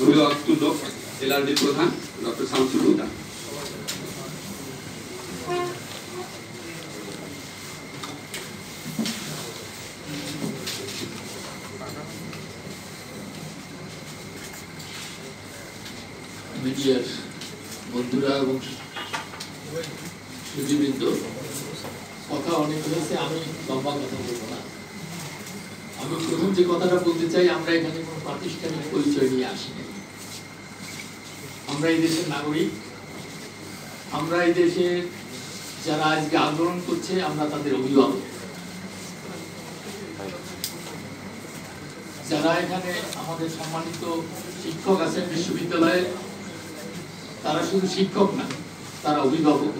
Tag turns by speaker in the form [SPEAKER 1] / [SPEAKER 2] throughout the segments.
[SPEAKER 1] অভিভাবকতুল্য এলআরডি প্রধান ডক্টর শামসুল হুদা।
[SPEAKER 2] মিডিয়ার বন্ধুরা এবং সুধীবৃন্দ, কথা অনেক হয়েছে, আমি লম্বা কথা বলবো না। আমি প্রথম যে কথাটা বলতে চাই, আমরা এখানে কোনো প্রাতিষ্ঠানিক পরিচয় নিয়ে আসিনি। আমরা এই দেশের নাগরিক, আমরা এই দেশে যারা আজকে আন্দোলন করছে আমরা তাদের অভিভাবক। যারা এখানে আমাদের সম্মানিত শিক্ষক আছেন বিশ্ববিদ্যালয়ে, তারা শুধু শিক্ষক না, তারা অভিভাবক।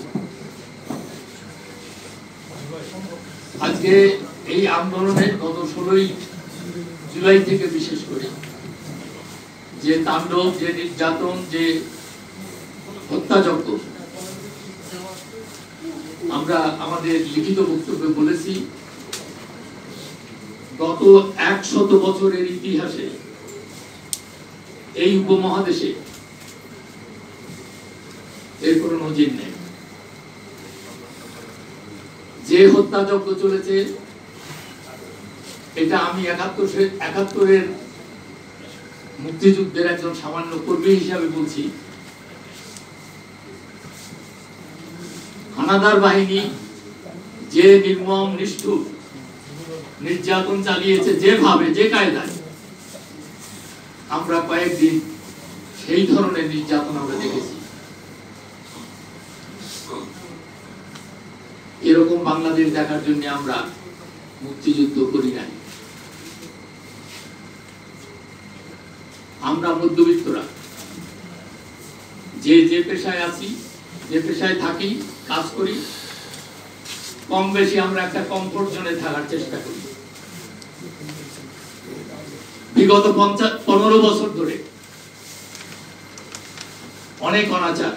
[SPEAKER 2] আজকে এই আন্দোলনে গত 16ই জুলাই থেকে বিশেষ করে যে তাণ্ডব, যে নির্যাতন, যে হত্যাযজ্ঞ, আমরা আমাদের লিখিত বক্তব্যে বলেছি, গত 100 বছরের ইতিহাসে এই উপমহাদেশে এর কোনো নজির নেই। যে হত্যাযজ্ঞ চলেছে, এটা আমি 71-এর মুক্তিযুদ্ধের একজন সামান্য কর্মী হিসাবে বলছি। হানাদার বাহিনী যে নির্মম নিষ্ঠুর নির্যাতন চালিয়েছে, যেভাবে, যে কায়দায়, আমরা কয়েকদিন সেই ধরনের নির্যাতন আমরা দেখেছি। এরকম বাংলাদেশ দেখার জন্য আমরা মুক্তিযুদ্ধ করি নাই। আমরা মধ্যবিত্তরা যে পেশায় আছি, যে পেশায় থাকি, কাজ করি, কম বেশি আমরা একটা কমফোর্ট জোনে থাকার চেষ্টা করি। বিগত 15 বছর ধরে অনেক অনাচার,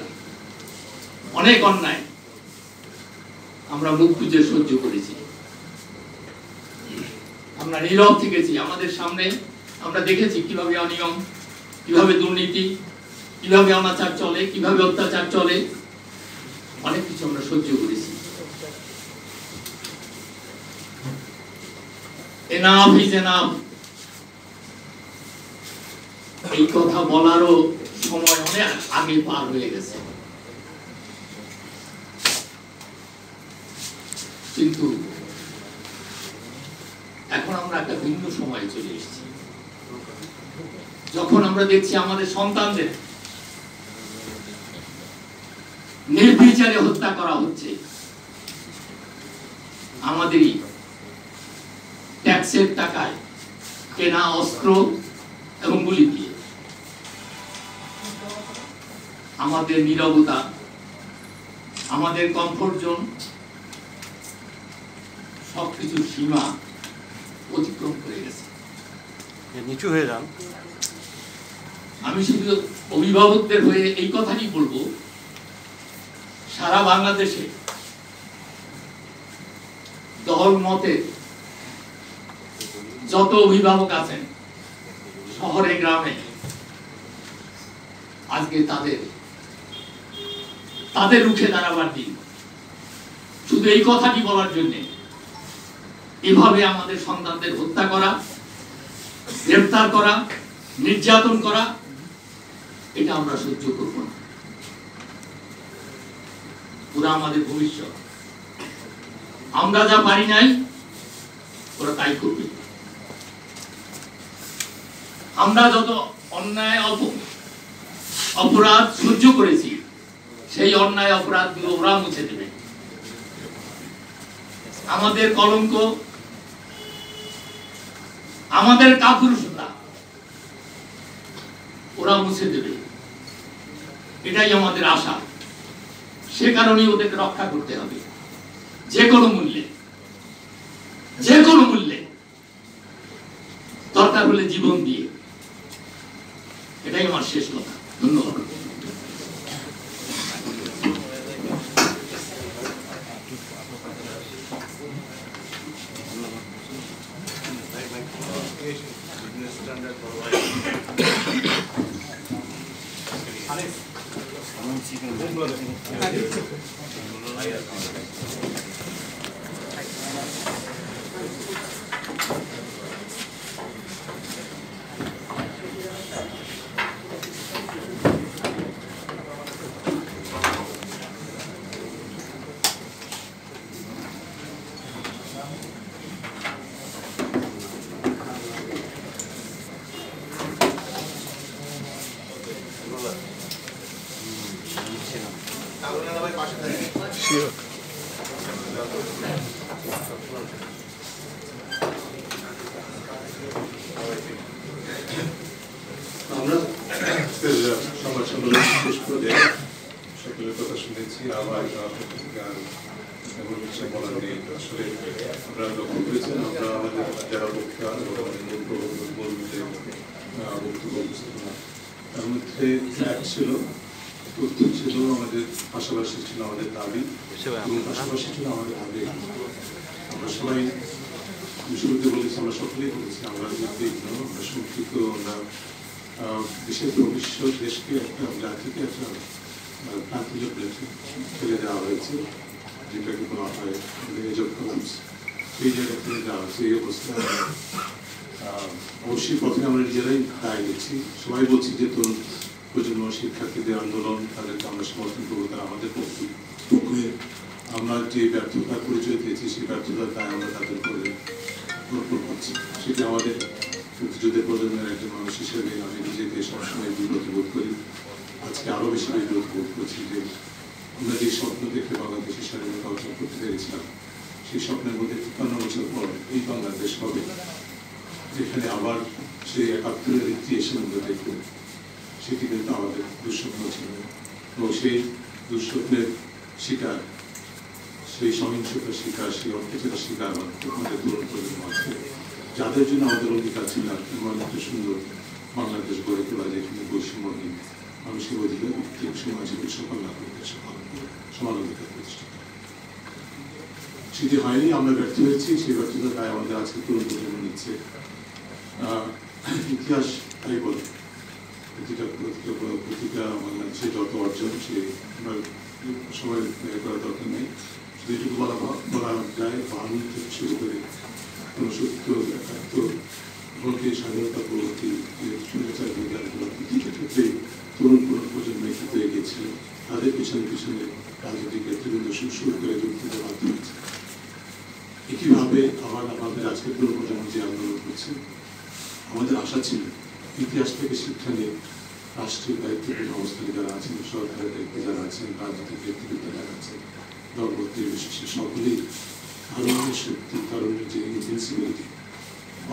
[SPEAKER 2] অনেক অন্যায় আমরা মুখ বুজে সহ্য করেছি। আমরা নীরব থেকেছি। আমাদের সামনে আমরা দেখেছি কিভাবে অনিয়ম, কিভাবে দুর্নীতি, কিভাবে অনাচার চলে, কিভাবে অত্যাচার চলে, অনেক কিছু আমরা সহ্য করেছি। এনাফ ইজ এনাফ, এই কথা বলারও সময় অনেক আগে পার হয়ে গেছে। কিন্তু এখন আমরা একটা ভিন্ন সময়ে চলে এসেছি, যখন আমরা দেখছি আমাদের সন্তানদের নির্বিচারে হত্যা করা হচ্ছে, আমাদেরই ট্যাক্সের টাকায় কেনা অস্ত্র এবং গুলি দিয়ে। আমাদের নীরবতা, আমাদের কমফোর্ট জোন, সবকিছু সীমা অতিক্রম করে গেছে।
[SPEAKER 3] নিচু হয়ে যান।
[SPEAKER 2] আমি শুধু অভিভাবকদের হয়ে এই কথাই বলবো, সারা বাংলাদেশে দল মতে যত অভিভাবক আছেন, শহরে গ্রামে, আজকে তাদের রুখে দাঁড়াবার দিন। শুধু এই কথাটি বলার জন্য এভাবে আমাদের সন্তানদের হত্যা করা, গ্রেফতার করা, নির্যাতন করা, এটা আমরা সহ্য করব না। ওরা আমাদের ভবিষ্যৎ। আমরা যা পারি নাই, ওরা তাই করবে। আমরা যত অন্যায় অপরাধ সহ্য করেছি, সেই অন্যায় অপরাধগুলো ওরা মুছে দেবে। আমাদের কলঙ্ক, আমাদের কাপুরুষতা ওরা মুছে দেবে, এটাই আমাদের আশা। সে কারণেই ওদেরকে রক্ষা করতে হবে, যে কোনো মূল্যে, যে কোনো মূল্যে, দরকার হলে জীবন দিয়ে। এটাই আমার শেষ কথা। ধন্যবাদ।
[SPEAKER 3] business standard for
[SPEAKER 4] আমরা সংবাদ সম্মেলন শেষ পর্যায়ে সকলের কথা শুনেছি। আবার এমন কিছু বলার নেই। আসলে আমরা লক্ষ্য করেছেন, আমরা আমাদের যারা বক্তা বক্তব্য উপস্থাপনা তার মধ্যে এক ছিল, তথ্য ছিল, আমাদের পাশাপাশি ছিল আমাদের দাবি এবং পাশাপাশি ছিল আমাদের আবেগ। আমরা সবাই শুরুতে বলেছি, আমরা সকলেই বলেছি আমরা উদ্বিগ্ন, আমরা শঙ্কিত, আমরা দেশের ভবিষ্যৎ দেশকে একটা জাতিকে একটা প্রান্তিক প্লেটে ফেলে দেওয়া হয়েছে, যেটাকে বলা হয় এজ অফ কলাপস। সেই জায়গা থেকে দেওয়া হয়েছে। এই অবস্থায় অবশ্যই প্রথমে আমরা নিজেরাই দায় নিচ্ছি। সবাই বলছি যে তরুণ প্রজন্ম, শিক্ষার্থীদের আন্দোলন, তাদেরকে আমরা সমর্থন করবো, তারা আমাদের পক্ষে আমরা যে ব্যর্থতার পরিচয় দিয়েছি সেই ব্যর্থতার দায় আমরা তাদের করে অর্পণ করছি। সেটি আমাদের মুক্তিযুদ্ধের প্রজন্মের একজন মানুষ হিসেবে আমি নিজেকে সবসময় বিব্রত বোধ করি। আজকে আরও বেশি বিব্রত বোধ করছি যে আমরা যে স্বপ্ন দেখে বাংলাদেশের স্বাধীনতা অর্জন করতে পেরেছিলাম, সেই স্বপ্নের মধ্যে ৫৩ বছর পর এই বাংলাদেশ হবে যেখানে আবার সেই ৭১-এর ইতিহাসের মধ্যে দেখব, সেটি কিন্তু আমাদের দুঃস্বপ্ন ছিল। এবং সেই দুঃস্বপ্নের শিকার, সেই সহিংসতার শিকার, সেই অত্যাচারের শিকার আমাদের তরুণ প্রজন্ম আছে, যাদের জন্য আমাদের অধিকার ছিল এমন একটা সুন্দর বাংলাদেশ গড়ে তোলা, যেখানে বৈষম্যহীন মানুষের অধিকার, ভিত্তিক সামাজিক সকল নাগরিকের সমান অধিকার প্রতিষ্ঠা করে। সেটি হয়নি, আমরা ব্যর্থ হয়েছি। সেই ব্যর্থতার দায় আমাদের আজকে তরুণ প্রজন্ম নিচ্ছে। ইতিহাস তাই বলে, প্রতিটা বাংলাদেশের যত অর্জন সে আমরা সবাই ব্যয় করার দরকার নেই। শুধু এটুকু বলা যায় ৫২ থেকে শুরু করে ৬৯, ৭১ এমনকি স্বাধীনতা পরবর্তী প্রতিটা ক্ষেত্রে তরুণ প্রজন্ম ক্ষেত্রে এগিয়েছিল। তাদের পিছনে পিছনে রাজনৈতিক নেতৃবৃন্দ শুরু করে যোগ দিতে বাধ্য হয়েছে। একইভাবে আবার আমাদের আজকের তরুণ প্রজন্ম যে আন্দোলন করছে, আমাদের আশা ছিল ইতিহাস থেকে শিক্ষা নিয়ে রাষ্ট্রীয় দায়িত্বপূর্ণ অবস্থানে যারা আছেন, সরকারের দায়িত্বে যারা আছেন, রাজনৈতিক নেতৃবৃন্দ যারা আছেন, দলগত নির্বিশেষে সকলেই কারণের শক্তি, কারণের যে ইনভিনসিবিলিটি,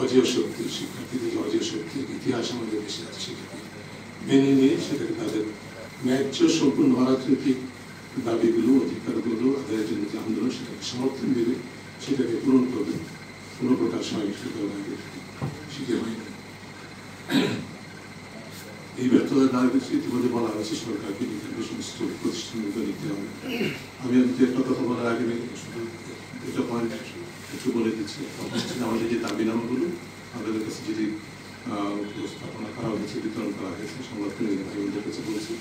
[SPEAKER 4] অজেয় শক্তি, শিক্ষার্থীদের যে অজেয় শক্তির ইতিহাস আমাদের দেশে আছে, সেটাকে মেনে নিয়ে সেটাকে তাদের ন্যায্য সম্পূর্ণ অরাজনৈতিক দাবিগুলো, অধিকারগুলো আদায়ের জন্য যে আন্দোলন, সেটাকে সমর্থন দেবে, সেটাকে পূরণ করবে। কোনো প্রকার সহিংসতা সেটি হয়নি। এই ব্যর্থতার দায় ইতিমধ্যে বলা হয়েছে সরকারকে সমস্ত প্রতিষ্ঠানগুলো নিতে হবে। আমি একটা কথা বলার আগে শুধু একটা পয়েন্ট একটু বলে দিচ্ছি। আমাদের যে দাবিনামাগুলো আমাদের কাছে যদি উপস্থাপনা করা হয়েছে, বিতরণ করা হয়েছে, সংবাদকর্মী ভাইদের কাছে বলছি,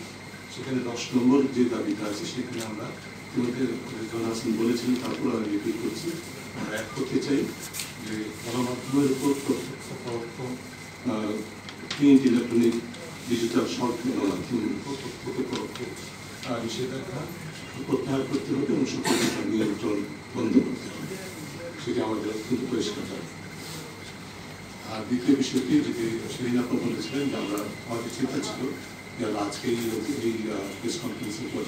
[SPEAKER 4] সেখানে ১০ নম্বর যে দাবিটা আছে সেখানে আমরা ইতিমধ্যে হাসান বলেছিলেন, তারপর আমি রিপিট করছি। আমরা এক করতে চাই যে গণমাধ্যমের উপর প্রত্যক্ষ পরোক্ষ প্রিন্ট, ইলেকট্রনিক, ডিজিটাল সব গণমাধ্যমের উপর প্রত্যক্ষ পরোক্ষ নিষেধাজ্ঞা প্রত্যাহার করতে হবে এবং সকল নিয়ন্ত্রণ বন্ধ করতে হবে। সেটি আমাদের অত্যন্ত পরিষ্কার হয়। আর দ্বিতীয় বিষয়টি যেটি সেদিন আপনি বলেছিলেন যে আমাদের চিন্তা ছিল যে আজকে এই প্রেস কনফারেন্সের পর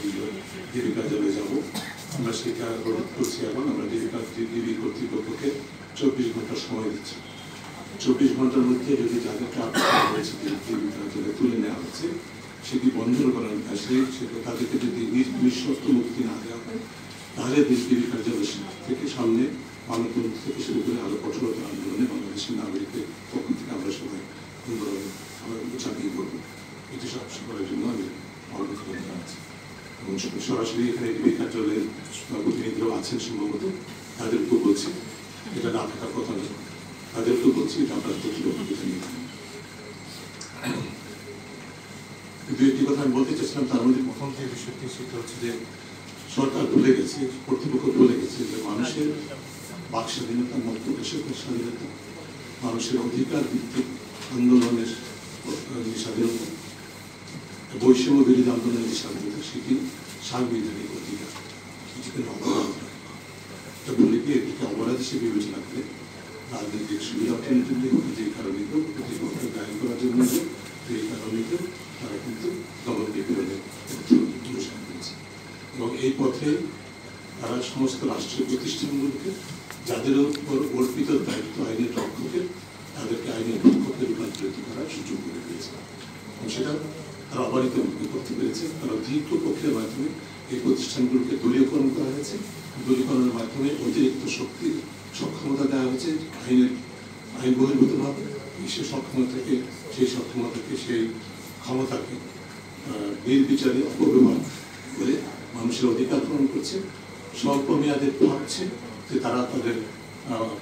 [SPEAKER 4] জীবিকা জলে যাব, আমরা সেটা অনুরোধ করছি এবং আমরা ডিবি কর্তৃপক্ষকে ২৪ ঘন্টা সময় দিচ্ছি। ২৪ ঘন্টার মধ্যে যদি যাদেরকে আটকা হয়েছে জীবিকা জলে তুলে নেওয়া হচ্ছে, সেটি বন্ধ করার সেটা তাদেরকে যদি নিঃশর্ত মুক্তি না দেওয়া হয়, তাহলে জীবিকা জলের থেকে সামনে মানববন্ধন থেকে শুরু করে আরো কঠোরতা আন্দোলনে বাংলাদেশের নাগরিকের পক্ষ থেকে আমরা সবাই আমরা চাপিয়ে করবো। এটি সব সকলের জন্য আমি অবগত করে জানাচ্ছি এবং সরাসরি এখানে জীবিকা জলের প্রতিনিধিরাও আছেন সম্ভবত, তাদেরকেও বলছি এটা না থাকার কথা নয়, তাদেরকেও বলছি এটা আপনার প্রতিরক্ষা নিয়ে। কিন্তু একটি কথা আমি বলতে চাচ্ছিলাম, তার মধ্যে প্রথম যে বিষয়টি সেটা হচ্ছে যে সরকার ভুলে গেছে, কর্তৃপক্ষ ভুলে গেছে যে মানুষের বাক স্বাধীনতা, মত প্রকাশের স্বাধীনতা, মানুষের অধিকার ভিত্তিক আন্দোলনের স্বাধীনতা, বৈষম্য বিরোধী আন্দোলনের যে স্বাধীনতা, সেটি সাংবিধানিক অধিকার, কিছুদিন অপরাধ এটা বলে গিয়ে এটিকে অপরাধ হিসেবে বিবেচনা করে রাজনৈতিক সুবিধা অর্জনের জন্য যে কারণে প্রতিপক্ষকে গায়ন করার জন্য এই কারণে তারা কিন্তু দমন বিপ্লবের অনুসরণ করেছে। এবং এই পথে তারা সমস্ত রাষ্ট্রীয় প্রতিষ্ঠানগুলোকে যাদের উপর অর্পিত দায়িত্ব আইনের রক্ষকের, তাদেরকে আইনের রক্ষকে রূপান্তরিত করার সুযোগ করে দিয়েছে এবং সেটা তারা অবারিত করতে পেরেছে। তারা দীর্ঘ প্রক্রিয়ার মাধ্যমে এই প্রতিষ্ঠানগুলোকে দলীয়করণ করা হয়েছে, দলীয়করণের মাধ্যমে অতিরিক্ত শক্তির সক্ষমতা দেওয়া হয়েছে, আইন বহির্ভূতভাবে সেই সক্ষমতাকে সেই ক্ষমতাকে নির্বিচারে অপব্যবহার করে মানুষের অধিকার গ্রহণ করছে। স্বল্প মেয়াদে ভাবছে যে তারা তাদের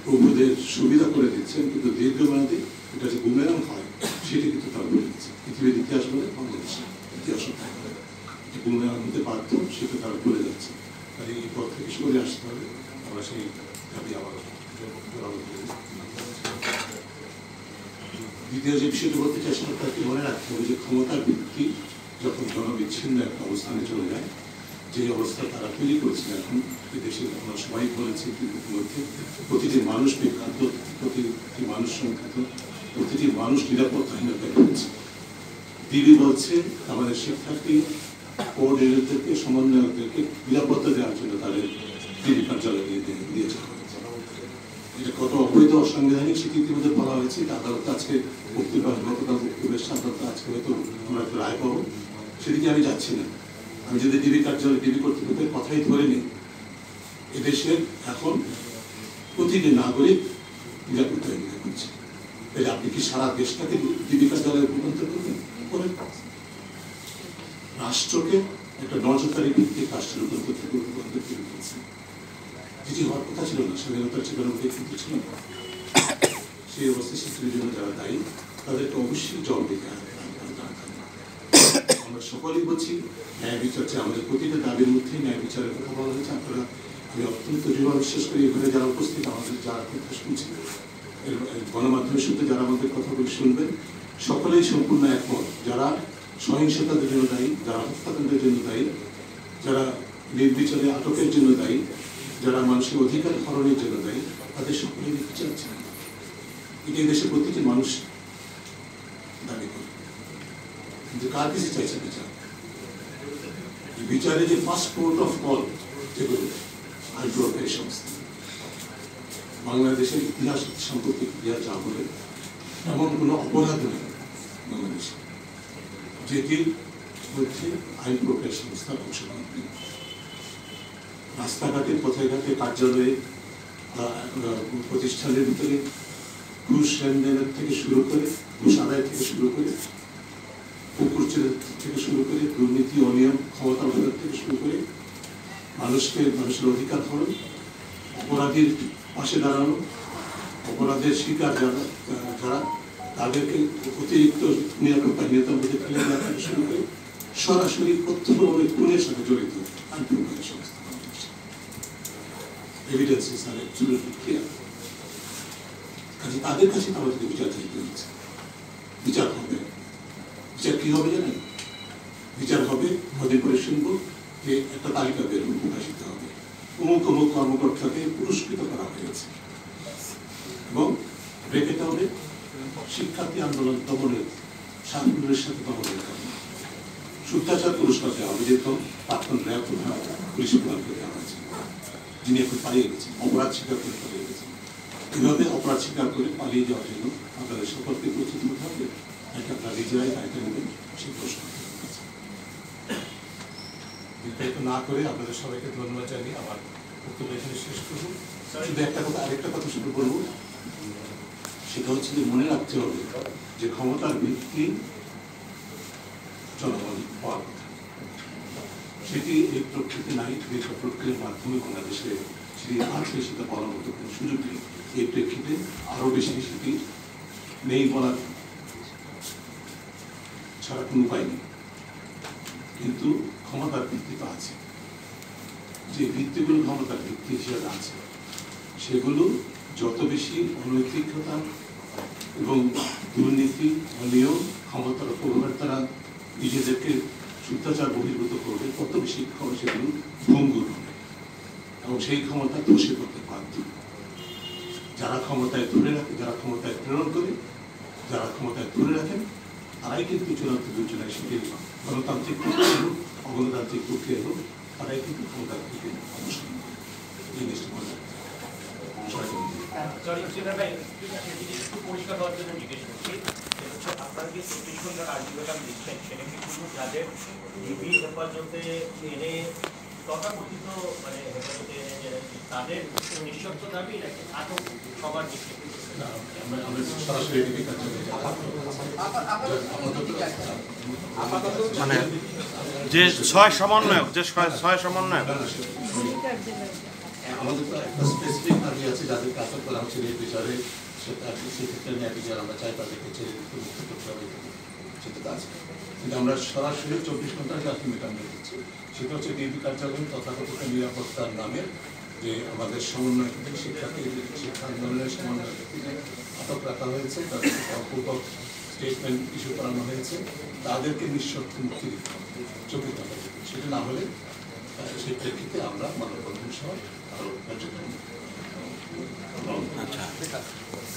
[SPEAKER 4] প্রভুদের সুবিধা করে দিচ্ছেন, কিন্তু দীর্ঘমেয়াদে এটা যে বুমেরাং হয় সেটি কিন্তু তারা বলে দিচ্ছে। পৃথিবীর ইতিহাস বলে, বাংলাদেশের ইতিহাস বুমেরাং হতে পারত, সেটা তারা বলে যাচ্ছে। তাই এই পথ থেকে সরে আসতে হবে। আমরা সেই দাবি আবার দ্বিতীয় যে বিষয়টি বলতে চাই, সরকারকে মনে রাখতে হবে যে ক্ষমতার ভিত্তি যখন জনবিচ্ছিন্ন একটা অবস্থানে চলে যায়, যে অবস্থা তারা তৈরি করেছে এখন দেশে, আমরা সবাই বলেছি মধ্যে প্রতিটি মানুষ বিখ্যাত, প্রতিটি মানুষ সংখ্যাত, প্রতিটি মানুষ নিরাপত্তাহীনতায় রয়েছে। দিদি বলছে আমাদের শিক্ষার্থী কোঅর্ডিনেটরদেরকে, সমন্বয়কদেরকে নিরাপত্তা দেওয়ার জন্য তাদের দিদি কার্যালয় দিয়ে যাওয়া হয়েছে। এটা কত অবৈধ অসাংবিধানিক সেটি ইতিমধ্যে বলা হয়েছে। আদালত আজকে গতকাল বক্তব্যের আদালত আজকে হয়তো আমরা একটা রায় পাবো, সেদিকে আমি যাচ্ছি না। আমি যদি ডিবি কার্যালয়, ডিবি কর্তৃপক্ষের কথাই ধরে নিই, এদেশের এখন প্রতিটি নাগরিক নিরাপত্তাহীনতা করছে। তাহলে আপনি কি সারা দেশটাকে ডিবি কার্যালয়ে রূপান্তর করবেন? রাষ্ট্রকে একটা নজরদারি ভিত্তিক রাষ্ট্রের রূপান্তর করে দিয়েছে, যেটি হওয়ার কথা ছিল না। স্বাধীনতার চেতনার মধ্যে কিন্তু ছিল না। সেই অবস্থায় সৃষ্টির জন্য যারা দায়ী, তাদেরকে অবশ্যই জবাব দিতে হবে। আমরা সকলেই বলছি ন্যায় বিচার চাই, আমাদের প্রতিটা দাবির মধ্যেই ন্যায় বিচারের কথা বলা হয়েছে। আপনারা, আমি অত্যন্ত দৃঢ় বিশ্বাস করি এখানে যারা উপস্থিত, আমাদের যারা কথা শুনছেন, গণমাধ্যমের সাথে যারা আমাদের কথাগুলি শুনবেন, সকলেই সম্পূর্ণ একমত। যারা সহিংসতার জন্য দায়ী, যারা হত্যাকাণ্ডের জন্য দায়ী, যারা নির্বিচারে আটকের জন্য দায়ী, যারা মানুষের অধিকার হরণের জন্য দায়ী, তাদের সকলেই বিচার চান। এটা দেশের প্রতিটি মানুষ দাবি করে, কিন্তু কার কাছে চাইছে বিচার? বিচারে যে ফার্স্ট পোর্ট অফ কল, যেগুলো আইনপ্রয়োগকারী সংস্থা, বাংলাদেশের ইতিহাস, সাম্প্রতিক ইতিহাস যা বলে, এমন কোনো অপরাধ নেই বাংলাদেশে যেটির মধ্যে আইন প্রয়োগকারী সংস্থার অংশগ্রহণ নেই। রাস্তাঘাটে, পথে ঘাটে, কার্যালয়ে, প্রতিষ্ঠানের ভিতরে ঘুষ লেনদেনের থেকে শুরু করে, ঘুষ আদায় থেকে শুরু করে, পুকুর থেকে শুরু করে, দুর্নীতি, অনিয়ম, ক্ষমতা অধিকার থেকে শুরু করে, মানুষের অধিকার হরণ, অপরাধীর পাশে দাঁড়ানো, অপরাধের শিকার যারা তাদেরকে অতিরিক্ত নিরাপত্তাহীনতার মধ্যে ফেলে দেওয়া থেকে শুরু করে সরাসরি প্রত্যক্ষভাবে খুনের সাথে জড়িত আইনপ্রয়োগকারী সংস্থা। এভিডেন্সেস আর অ্যাবসলিউটলি ক্লিয়ার। কাজে তাদের কাছে আমাদেরকে বিচার চাইতে হচ্ছে। বিচার হবে, বিচার কি হবে জানেন? বিচার হবে, কদিন পরে শুনবো যে একটা তালিকা বের প্রকাশিত হবে, অমুক অমুক কর্মকর্তাকে পুরস্কৃত করা হয়েছে, এবং ব্রেকেট হবে শিক্ষার্থী আন্দোলন দমনের, সাফল্যের সাথে দমনের কারণে শুদ্ধাচার পুরস্কার দেওয়া হবে, যেরকম প্রাক্তন র্যাব পুলিশ প্রধানকে দেওয়া হয়েছে, যিনি এখন পালিয়ে গেছেন, অপরাধ স্বীকার করে পালিয়ে গেছেন। এভাবে অপরাধ স্বীকার করে পালিয়ে যাওয়ার জন্য আপনাদের সকলকে প্রস্তুত হতে হবে। এটা আপনারা নিজেরাই দায়িত্ব নেবেন, সেই প্রশ্ন বিস্তারিত না করে আপনাদের সবাইকে ধন্যবাদ জানিয়ে আমার বক্তব্য এখানে শেষ করব। শুধু একটা কথা, আরেকটা কথা শুধু বলবো, সেটা হচ্ছে যে মনে রাখতে হবে যে ক্ষমতার ভিত্তি জনগণ পাওয়ার কথা, সেটি এই প্রকৃতি নাই। দীর্ঘ প্রক্রিয়ার মাধ্যমে বাংলাদেশে সেটি আছে, সেটা বলার মতো কোনো সুযোগ নেই। এই প্রেক্ষিতে আরও বেশি সেটি নেই বলার ছাড়া কোনো উপায় নেই। কিন্তু ক্ষমতার ভিত্তি তো আছে। যে ভিত্তিগুলো ক্ষমতার ভিত্তি হিসেবে আছে সেগুলো যত বেশি অনৈতিকতা এবং দুর্নীতি অনিয়ম ক্ষমতার অপব্যবহার তারা নিজেদেরকে শুদ্ধাচার বহির্ভূত করবে, তত বেশি সেগুলো ভঙ্গুর হবে এবং সেই ক্ষমতা ধ্বসে করতে বাধ্য। যারা ক্ষমতায় ধরে রাখে, যারা ক্ষমতায় প্রেরণ করে, যারা ক্ষমতায় ধরে রাখেন, তারাই কিন্তু চূড়ান্ত বিবেচনায় সেটি গণতান্ত্রিক প্রক্রিয়া হোক অগণতান্ত্রিক প্রক্রিয়া হোক, তারাই কিন্তু ক্ষমতার থেকে অবসর নেবে। এই জিনিসটা মনে রাখতে
[SPEAKER 5] পরিষ্কার হওয়ার জন্য জিজ্ঞেস করছি, আপনারা যে 24 ঘন্টার আর্টিকেলটা দিচ্ছেন সেটা কি শুধু যাদের ডিবি হেফাজতে এনে তথাকথিত মানে হেফাজতে এনে তাদের নিঃশর্ত দাবি নাকি আটক সবার দিকে?
[SPEAKER 4] আমরা সরাসরি
[SPEAKER 3] মানে যে 6 সমন্বয়ক, যে 6 সমন্বয়ক
[SPEAKER 4] আমাদের তো একটা স্পেসিফিক দাবি আছে যাদেরকে আটক করা হচ্ছে এই বিচারে, সেটা সেক্ষেত্রে ন্যায় বিচার আমরা চাই তাদেরকে ছেড়ে দিতে মুক্ত করতে হবে, সেটা তো আছে। কিন্তু আমরা সরাসরি 24 ঘন্টার যে আলটিমেটাম দিচ্ছি সেটা হচ্ছে ডিবি কার্যালয় তথাকথিত নিরাপত্তার নামে যে আমাদের সমন্বয়কদের শিক্ষা আন্দোলনের সমন্বয়কদের আটক রাখা হয়েছে, তাদের অপূর্বক স্টেটমেন্ট ইস্যু করানো হয়েছে, তাদেরকে নিঃশর্ত মুক্তি দিতে হবে 24 ঘন্টা। সেটা না হলে সেই প্রেক্ষিতে আমরা মানববন্ধন সহ আরো কার্যক্রম।
[SPEAKER 3] আচ্ছা